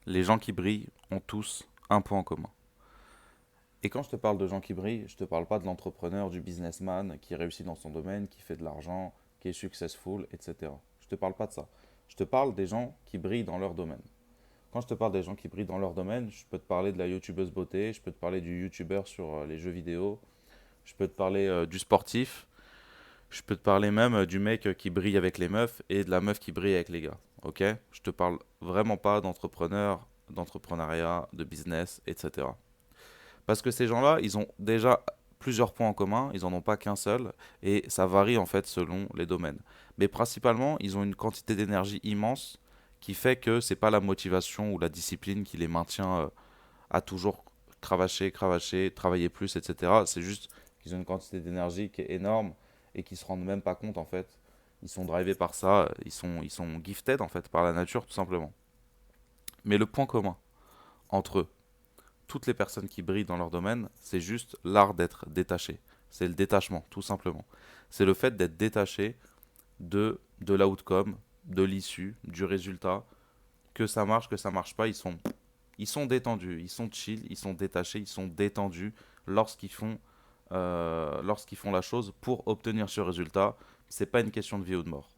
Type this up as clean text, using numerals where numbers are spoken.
Les gens qui brillent ont tous un point en commun. Et quand je te parle de gens qui brillent, je te parle pas de l'entrepreneur, du businessman qui réussit dans son domaine, qui fait de l'argent, qui est successful, etc. Je te parle pas de ça. Je te parle des gens qui brillent dans leur domaine. Quand je te parle des gens qui brillent dans leur domaine, je peux te parler de la youtubeuse beauté, je peux te parler du youtubeur sur les jeux vidéo, je peux te parler du sportif, je peux te parler même du mec qui brille avec les meufs et de la meuf qui brille avec les gars. Ok? Je te parle vraiment pas d'entrepreneur, d'entrepreneuriat, de business, etc. Parce que ces gens-là, ils ont déjà plusieurs points en commun, ils n'en ont pas qu'un seul, et ça varie en fait selon les domaines. Mais principalement, ils ont une quantité d'énergie immense qui fait que c'est pas la motivation ou la discipline qui les maintient à toujours cravacher, cravacher, travailler plus, etc. C'est juste qu'ils ont une quantité d'énergie qui est énorme et qui se rendent même pas compte en fait. Ils sont drivés par ça, ils sont gifted en fait par la nature tout simplement. Mais le point commun entre eux, toutes les personnes qui brillent dans leur domaine, c'est juste l'art d'être détaché. C'est le détachement, tout simplement. C'est le fait d'être détaché de l'outcome, de l'issue, du résultat. Que ça marche pas, ils sont détendus, ils sont chill, ils sont détachés, ils sont détendus lorsqu'ils font la chose pour obtenir ce résultat. C'est pas une question de vie ou de mort.